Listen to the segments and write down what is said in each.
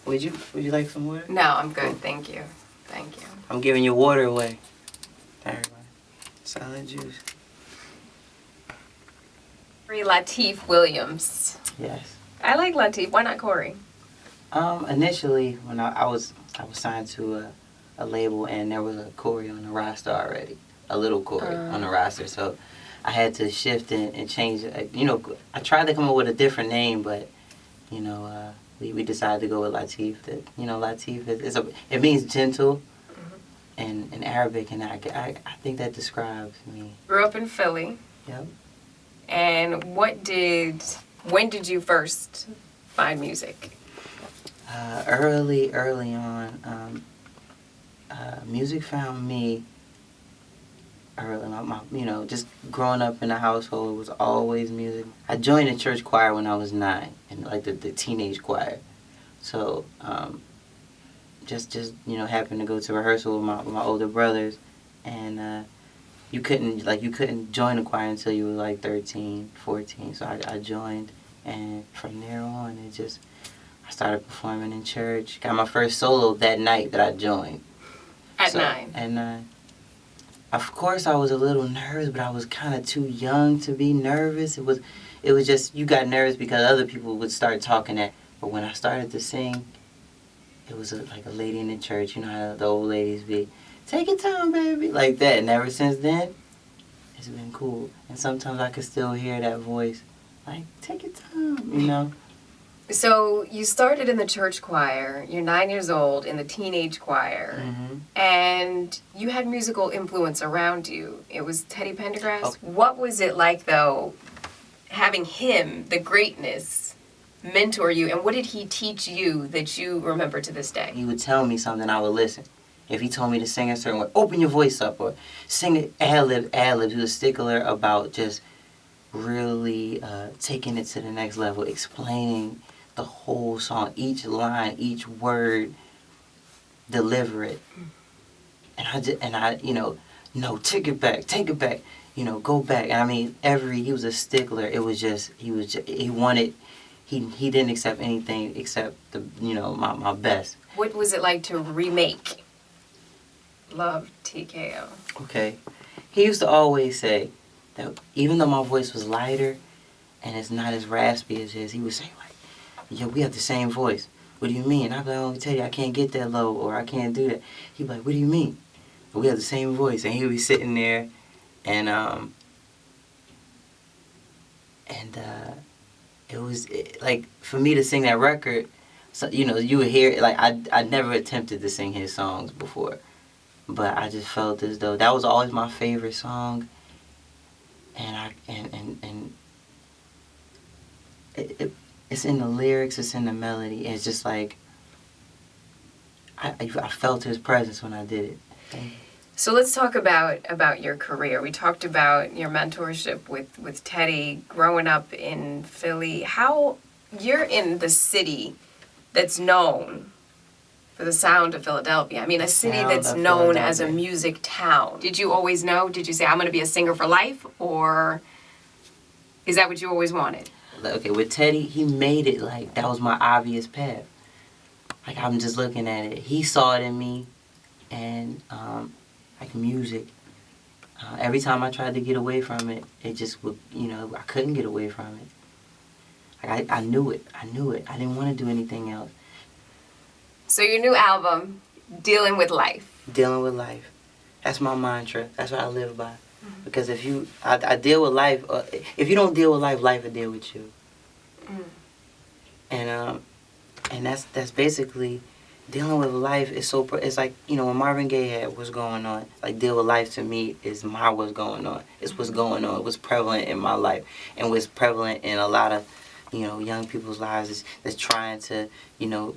Would you like some water? No, I'm good. Thank you. Thank you. I'm giving your water away. Everybody. Silent juice. Corey Latif Williams. Yes. I like Latif. Why not Corey? Initially, when I was signed to a label, and there was a Corey on the roster already, a little Corey on the roster, so I had to shift and change. I tried to come up with a different name, but we decided to go with Latif. That Latif it means gentle, in Arabic, and I think that describes me. Grew up in Philly. Yep. And when did you first find music? Early on, music found me early. Just growing up in a household, it was always music. I joined the church choir when I was 9, and like the teenage choir. So just happened to go to rehearsal with my older brothers, and you couldn't join the choir until you were like 13, 14. So I joined, and from there on, I started performing in church. Got my first solo that night that I joined. At 9? At 9. Of course, I was a little nervous, but I was kind of too young to be nervous. It was just, you got nervous because other people would start talking that. But when I started to sing, it was like a lady in the church. You know how the old ladies be, take your time, baby, like that. And ever since then, it's been cool. And sometimes I can still hear that voice, like, take your time, So you started in the church choir. You're 9 years old in the teenage choir. Mm-hmm. And you had musical influence around you. It was Teddy Pendergrass. Oh. What was it like, though, having him, the greatness, mentor you? And what did he teach you that you remember to this day? He would tell me something, I would listen. If he told me to sing a certain way, open your voice up, or sing it ad-lib. He was a stickler about just really taking it to the next level, explaining the whole song, each line, each word, deliver it. And I no, take it back, go back. And I mean, he was a stickler. It was just, he didn't accept anything except my best. What was it like to remake Love TKO? Okay. He used to always say that even though my voice was lighter and it's not as raspy as his, he would say, like, yo, we have the same voice. What do you mean? I'd be like, oh, tell you, I can't get that low, or I can't do that. He'd be like, what do you mean? We have the same voice. And he would be sitting there, and it was like, for me to sing that record, so, you would hear it, like, I never attempted to sing his songs before, but I just felt as though that was always my favorite song, and it's in the lyrics, it's in the melody. It's just like, I felt his presence when I did it. So let's talk about your career. We talked about your mentorship with Teddy, growing up in Philly. How you're in the city that's known for the sound of Philadelphia. I mean, a city that's known as a music town. Did you always know? Did you say, I'm going to be a singer for life? Or is that what you always wanted? Okay, with Teddy, he made it like that was my obvious path. Like, I'm just looking at it. He saw it in me, and like music. Every time I tried to get away from it, it just would, I couldn't get away from it. Like, I knew it. I didn't want to do anything else. So your new album, Dealing with Life. Dealing with life. That's my mantra. That's what I live by. Mm-hmm. Because I deal with life. If you don't deal with life, life will deal with you. Mm. And that's basically dealing with life. It's like, when Marvin Gaye had What's Going On, like, deal with life to me is my what's going on. It's what's going on. It was prevalent in my life, and was prevalent in a lot of young people's lives that's trying to build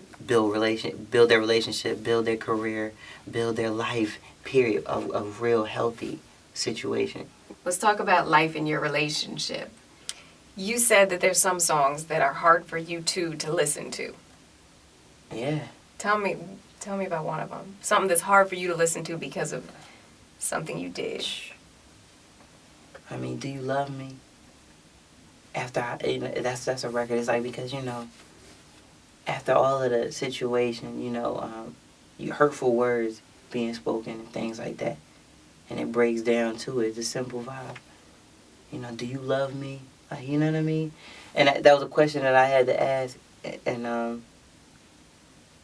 their relationship, build their career, build their life, period, a real healthy situation. Let's talk about life in your relationship. You said that there's some songs that are hard for you two to listen to. Yeah. Tell me about one of them. Something that's hard for you to listen to because of something you did. I mean, Do You Love Me? After that's a record. It's like, because after all of the situation, hurtful words being spoken and things like that, and it breaks down to it, the simple vibe. Do you love me? You know what I mean? And that was a question that I had to ask, and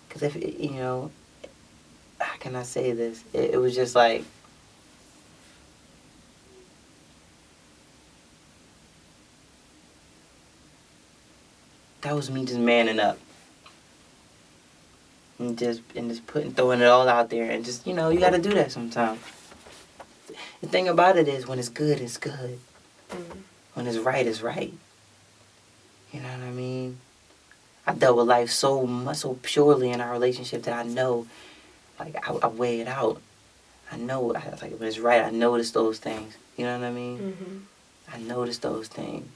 because if how can I say this? It was just like, that was me just manning up and just throwing it all out there, and just you got to do that sometimes. The thing about it is, when it's good, it's good. Mm-hmm. When it's right, it's right. You know what I mean? I dealt with life so much, so purely in our relationship that I know, like, I weigh it out. I know, like, when it's right, I notice those things. You know what I mean? Mm-hmm. I notice those things.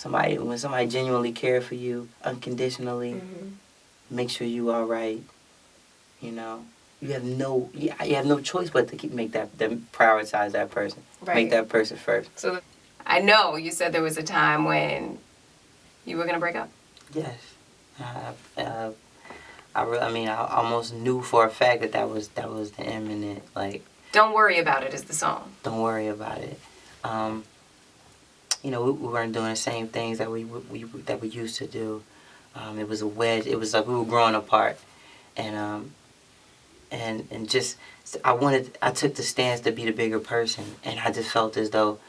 When somebody genuinely cares for you unconditionally, Mm-hmm. make sure you all right. You have no choice but to prioritize that person. Right. Make that person first. So I know you said there was a time when you were gonna break up. Yes. I almost knew for a fact that was the imminent, like. Don't worry about it is the song. Don't worry about it. We weren't doing the same things that we used to do. It was a wedge. It was like we were growing apart, and just I took the stance to be the bigger person, and I just felt as though,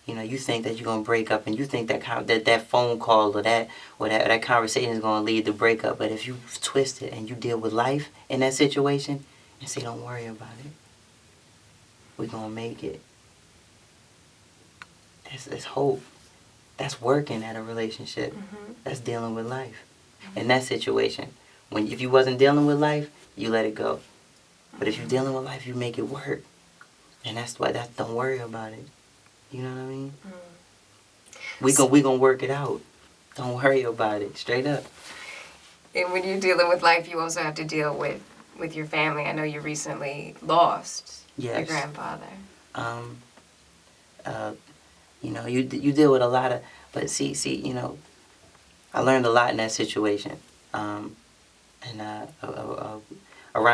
you think that you're gonna break up, and you think that phone call or that conversation is gonna lead to breakup. But if you twist it and you deal with life in that situation and say, don't worry about it, we're gonna make it. That's hope. That's working at a relationship. Mm-hmm. That's dealing with life. In that situation, if you wasn't dealing with life, you let it go. But if you're dealing with life, you make it work. And that's why don't worry about it. You know what I mean? Mm. We gonna work it out. Don't worry about it. Straight up. And when you're dealing with life, you also have to deal with your family. I know you recently lost your grandfather. You deal with a lot of, but see, I learned a lot in that situation. Around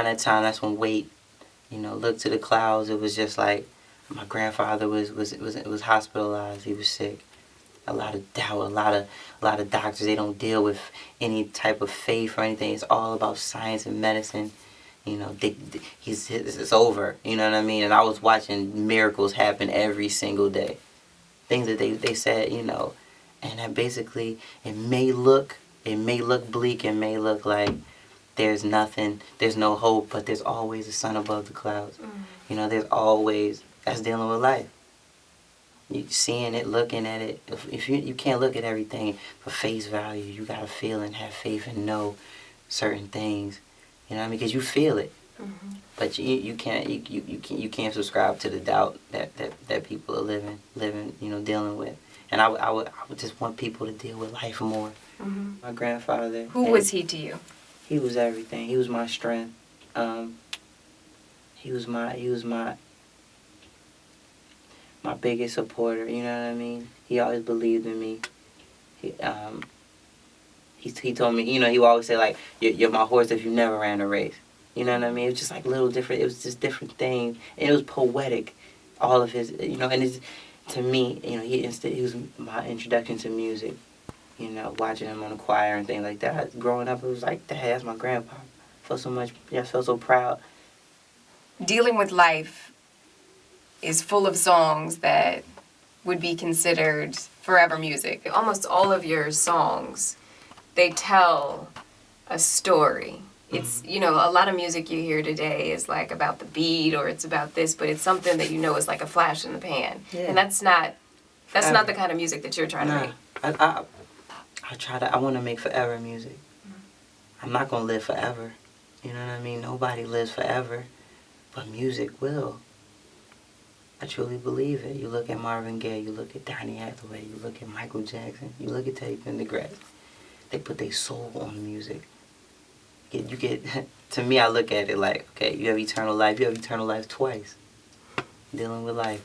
that time, that's when weight, looked to the clouds. It was just like my grandfather was hospitalized. He was sick. A lot of doubt. A lot of doctors. They don't deal with any type of faith or anything. It's all about science and medicine. It's over. You know what I mean? And I was watching miracles happen every single day. Things that they said, and that basically it may look bleak, and may look like there's nothing, there's no hope, but there's always a sun above the clouds. There's always, that's dealing with life. You seeing it, looking at it. If you can't look at everything for face value, you gotta feel and have faith and know certain things. You know what I mean? Because you feel it. Mm-hmm. But you can't subscribe to the doubt that people are living, dealing with. And I would just want people to deal with life more. Mm-hmm. My grandfather. Who was he to you? He was everything. He was my strength. He was my biggest supporter. You know what I mean? He always believed in me. He told me, he would always say, like, you're my horse if you never ran a race. You know what I mean? It was just like little different, it was just different things. And it was poetic, all of his, and it's, to me, he was my introduction to music. Watching him on the choir and things like that. Growing up, it was like, Dad, that's my grandpa. I felt so proud. Dealing with life is full of songs that would be considered forever music. Almost all of your songs, they tell a story. It's, a lot of music you hear today is like about the beat or it's about this, but it's something that is like a flash in the pan. Yeah. And that's not the kind of music that you're trying to make. I want to make forever music. I'm not going to live forever. You know what I mean? Nobody lives forever, but music will. I truly believe it. You look at Marvin Gaye, you look at Donny Hathaway, you look at Michael Jackson, you look at Teddy Pendergrass. They put their soul on the music. You get, to me, I look at it like, okay, you have eternal life. You have eternal life twice. Dealing with life.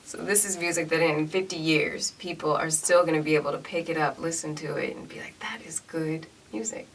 So this is music that in 50 years, people are still going to be able to pick it up, listen to it, and be like, that is good music.